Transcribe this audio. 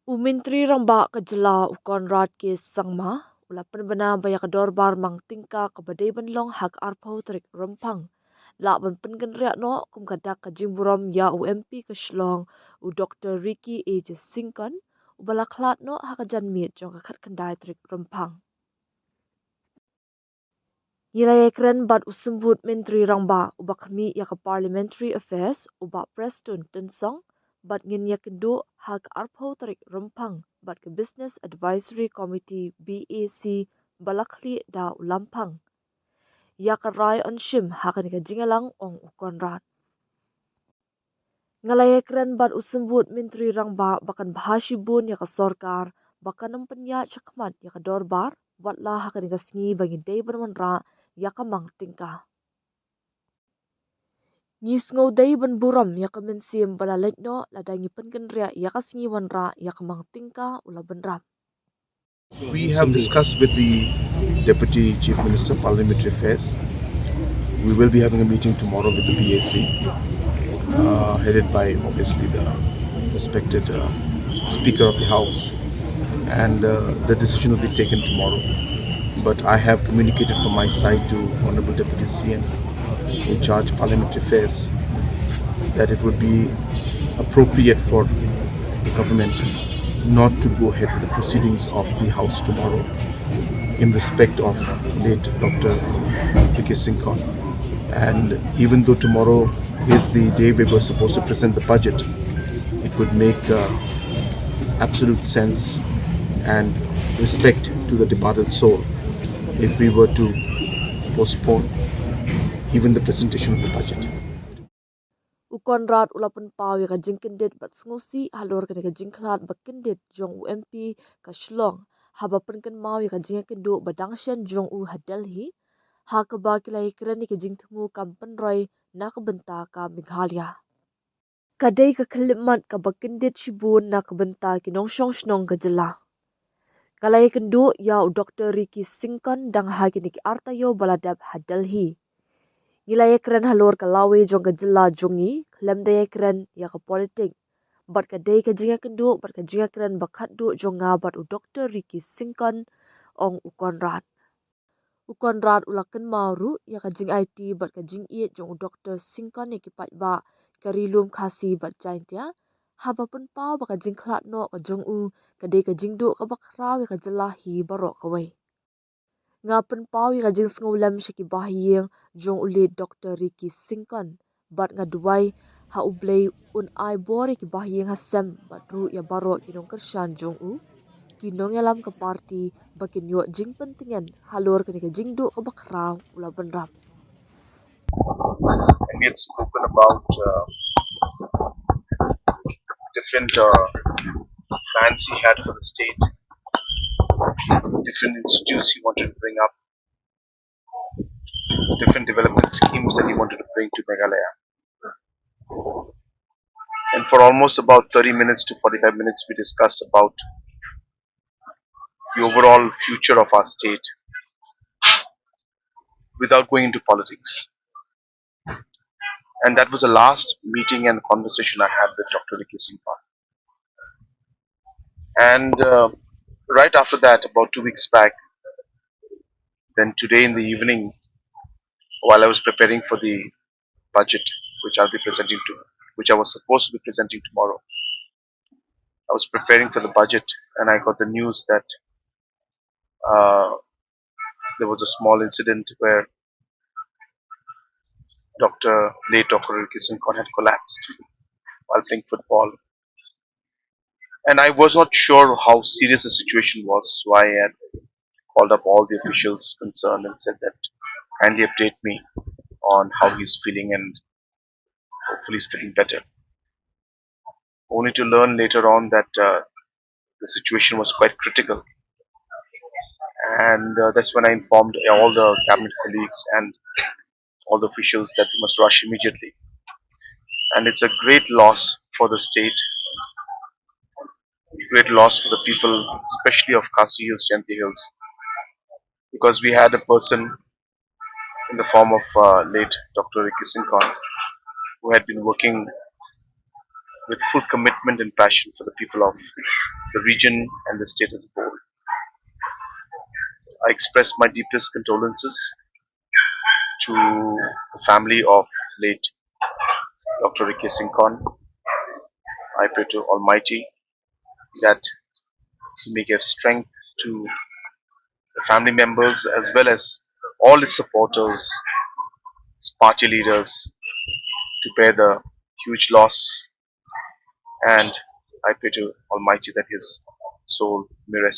Umintri ramba kajela ukonrad ke sangma ulapan bana baya ka Dorbar Mang Tyngka ka badai banlong hak arpau trik rempang laban Pynkynriah no kum kadak ka jimburam ya UMP ka shlong u Dr. Ricky A.J. Syngkon u balaklat no hak janmit jong ka khat kandai trik rempang. Yilaya kren bat usumbut menteri rangba ubak kami ya ka Parliamentary Affairs ubak Preston tensong bat ngin iakynduh hak arpau tarik rempang bat ke Business Advisory Committee BAC balakli da ulampang. Ya ka rai on shim hakan ka jingalang ong ukonrat. Ngalaya kren bat usumbut menteri rangba bakan bahasibun ya ka sorkar bakan empenya cakmat ya ka dorbar watlah hakan ka sngi bangi day bermanra ya ka Mang Tyngka. Ngis ngau day ban buram ya ka mensim balalek no ladangi Pynkynriah ya ka sngi wanra ya ka Mang Tyngka ula benram. We have discussed with the Deputy Chief Minister Parliamentary Affairs. We will be having a meeting tomorrow with the BAC, headed by obviously the respected Speaker of the House, and the decision will be taken tomorrow. But I have communicated from my side to Honorable Deputy CM in charge Parliamentary Affairs that it would be appropriate for the government not to go ahead with the proceedings of the House tomorrow in respect of late Dr. Ricky Syngkon. And even though tomorrow is the day we were supposed to present the budget, it would make absolute sense and respect to the departed soul if we were to postpone even the presentation of the budget. Ukonrat ulapan pau ya ka jingkendit bat sngusi halor ka jingklat bakendit jong UMP ka shlong haba Pynkynmaw ya ka jingakendu badangshan jong u hadelhi ha ka ba kilai kren ka jingtemu kampenroi na ka benta ka Meghalaya. Kadai ka kalimat ka bakendit shibun na ka benta ki nongshong shnong ka jela. Kalai kendu ya u Dr. Ricky Syngkon dang hagi ki artayo baladab hadelhi. Ngilaya keren halor ka lawe jong ka jela jongi klem daya keren ya ka politik bat ka day ka jinga kendu bat ka jinga keren ba khatduh jong nga bat u Dr. Ricky Syngkon ong ukonrat ulakan maru ya ka jing IT bat ka jing iet jong u Dr. Syngkon ya ki pat ba ka rilum khasi bat jaintia haba pun pau ba ka jing klat no ka jong u ka day ka jing du ka bakraw ya ka jela hi barok kawai. Ngapen pau ya ka jing sngulam shiki bahiyeng jong ulit Dr. Ricky Syngkon bat nga duway ha ublay un ay bore ki bahiyeng hasem bat ru ya baro kinong kershan jong u kinong yalam ka party bakin yo jing pentingan halor ka jing du ka bakraw ula benram. And we had spoken about different plans he had for the state, different institutes he wanted to bring up, different development schemes that he wanted to bring to Meghalaya. And for almost about 30 minutes to 45 minutes, we discussed about the overall future of our state without going into politics. And that was the last meeting and conversation I had with Dr. Ricky Syngkon. And right after that, about 2 weeks back, then today in the evening, while I was preparing for the budget, which which I was supposed to be presenting tomorrow, I was preparing for the budget, and I got the news that there was a small incident where late Dr. Ricky Syngkon had collapsed while playing football. And I was not sure how serious the situation was, so I had called up all the officials concerned and said that kindly update me on how he's feeling and hopefully he's getting better. Only to learn later on that the situation was quite critical. And that's when I informed all the cabinet colleagues and all the officials that we must rush immediately. And it's a great loss for the state, great loss for the people, especially of Khasi Hills, Jayanti Hills, because we had a person in the form of late Dr. Ricky Syngkon, who had been working with full commitment and passion for the people of the region and the state as a whole. I express my deepest condolences to the family of late Dr. Ricky Syngkon. I pray to Almighty that He may give strength to the family members as well as all His supporters, His party leaders to bear the huge loss, and I pray to Almighty that His soul may rest